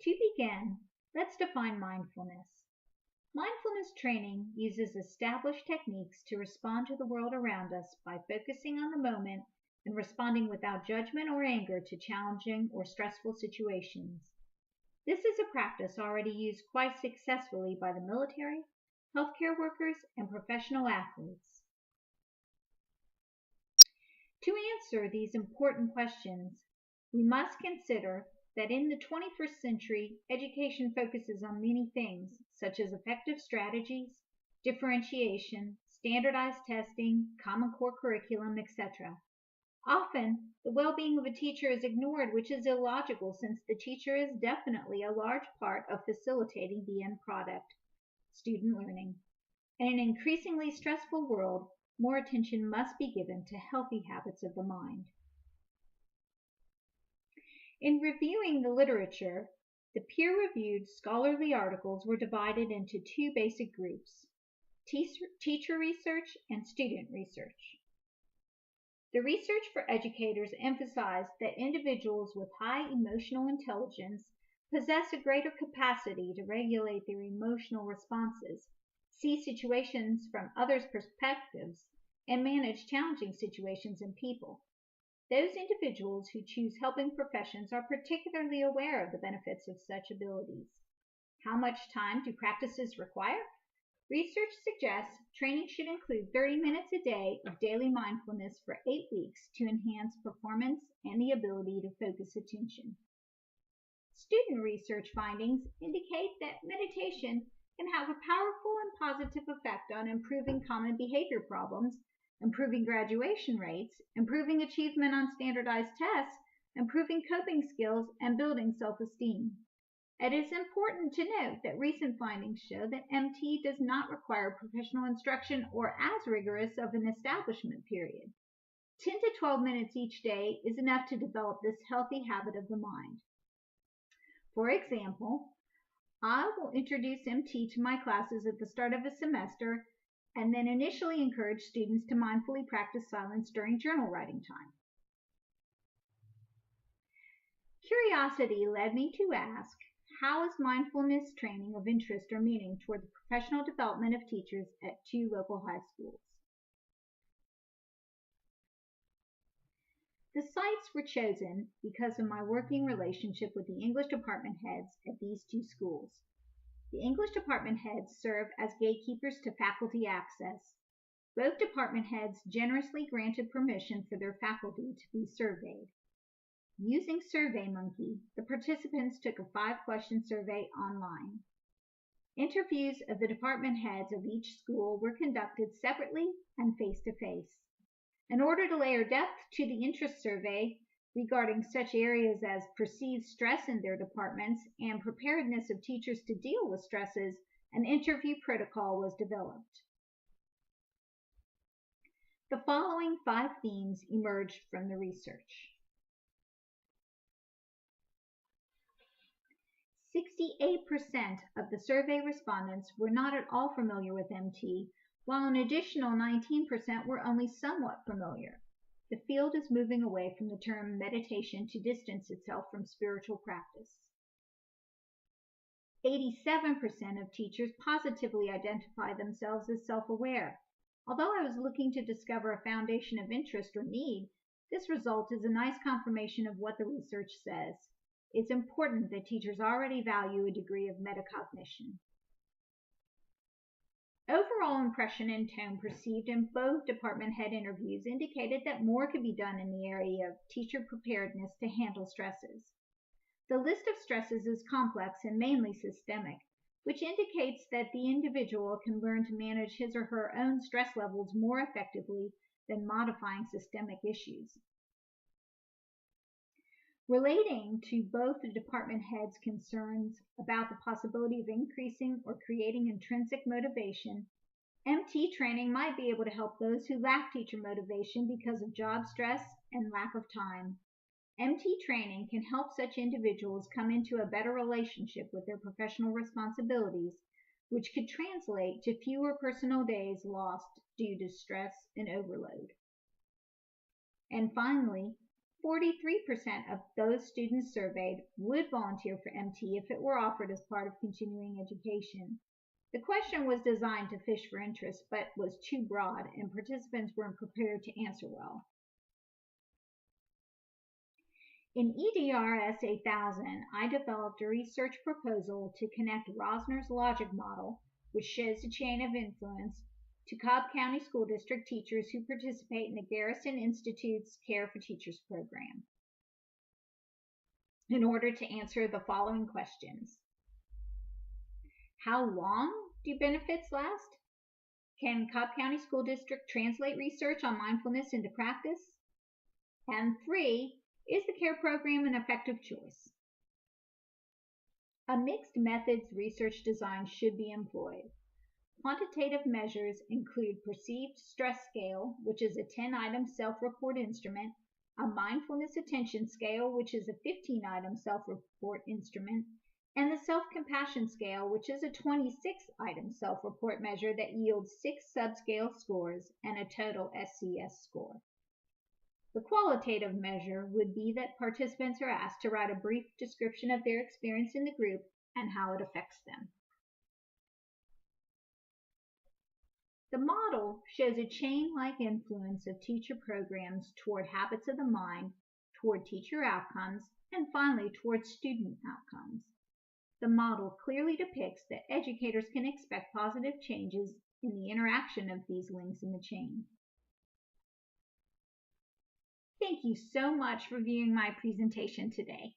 To begin, let's define mindfulness. Mindfulness training uses established techniques to respond to the world around us by focusing on the moment and responding without judgment or anger to challenging or stressful situations. This is a practice already used quite successfully by the military, healthcare workers, and professional athletes. To answer these important questions, we must consider that in the 21st century, education focuses on many things, such as effective strategies, differentiation, standardized testing, Common Core curriculum, etc. Often, the well-being of a teacher is ignored, which is illogical since the teacher is definitely a large part of facilitating the end product, student learning. In an increasingly stressful world, more attention must be given to healthy habits of the mind. In reviewing the literature, the peer-reviewed scholarly articles were divided into two basic groups, teacher research and student research. The research for educators emphasized that individuals with high emotional intelligence possess a greater capacity to regulate their emotional responses, see situations from others' perspectives, and manage challenging situations and people. Those individuals who choose helping professions are particularly aware of the benefits of such abilities. How much time do practices require? Research suggests training should include 30 minutes a day of daily mindfulness for 8 weeks to enhance performance and the ability to focus attention. Student research findings indicate that meditation can have a powerful and positive effect on improving common behavior problems, improving graduation rates, improving achievement on standardized tests, improving coping skills, and building self-esteem. It is important to note that recent findings show that MT does not require professional instruction or as rigorous of an establishment period. 10 to 12 minutes each day is enough to develop this healthy habit of the mind. For example, I will introduce MT to my classes at the start of a semester and then initially encourage students to mindfully practice silence during journal writing time. Curiosity led me to ask, how is mindfulness training of interest or meaning toward the professional development of teachers at 2 local high schools? The sites were chosen because of my working relationship with the English department heads at these 2 schools. The English department heads serve as gatekeepers to faculty access. Both department heads generously granted permission for their faculty to be surveyed. Using SurveyMonkey, the participants took a 5-question survey online. Interviews of the department heads of each school were conducted separately and face-to-face. In order to layer depth to the interest survey regarding such areas as perceived stress in their departments and preparedness of teachers to deal with stresses, an interview protocol was developed. The following 5 themes emerged from the research. 68% of the survey respondents were not at all familiar with MT, while an additional 19% were only somewhat familiar. The field is moving away from the term meditation to distance itself from spiritual practice. 87% of teachers positively identify themselves as self-aware. Although I was looking to discover a foundation of interest or need, this result is a nice confirmation of what the research says. It's important that teachers already value a degree of metacognition. Overall impression and tone perceived in both department head interviews indicated that more could be done in the area of teacher preparedness to handle stresses. The list of stresses is complex and mainly systemic, which indicates that the individual can learn to manage his or her own stress levels more effectively than modifying systemic issues. Relating to both the department heads' concerns about the possibility of increasing or creating intrinsic motivation, MT training might be able to help those who lack teacher motivation because of job stress and lack of time. MT training can help such individuals come into a better relationship with their professional responsibilities, which could translate to fewer personal days lost due to stress and overload. And finally, 43% of those students surveyed would volunteer for MT if it were offered as part of continuing education. The question was designed to fish for interest, but was too broad, and participants weren't prepared to answer well. In EDRS 8000, I developed a research proposal to connect Rosner's logic model, which shows a chain of influence, to Cobb County School District teachers who participate in the Garrison Institute's Care for Teachers program, in order to answer the following questions. How long do benefits last? Can Cobb County School District translate research on mindfulness into practice? And 3, is the CARE program an effective choice? A mixed methods research design should be employed. Quantitative measures include perceived stress scale, which is a 10-item self-report instrument, a mindfulness attention scale, which is a 15-item self-report instrument, and the self-compassion scale, which is a 26-item self-report measure that yields 6 subscale scores and a total SCS score. The qualitative measure would be that participants are asked to write a brief description of their experience in the group and how it affects them. The model shows a chain-like influence of teacher programs toward habits of the mind, toward teacher outcomes, and finally toward student outcomes. The model clearly depicts that educators can expect positive changes in the interaction of these links in the chain. Thank you so much for viewing my presentation today.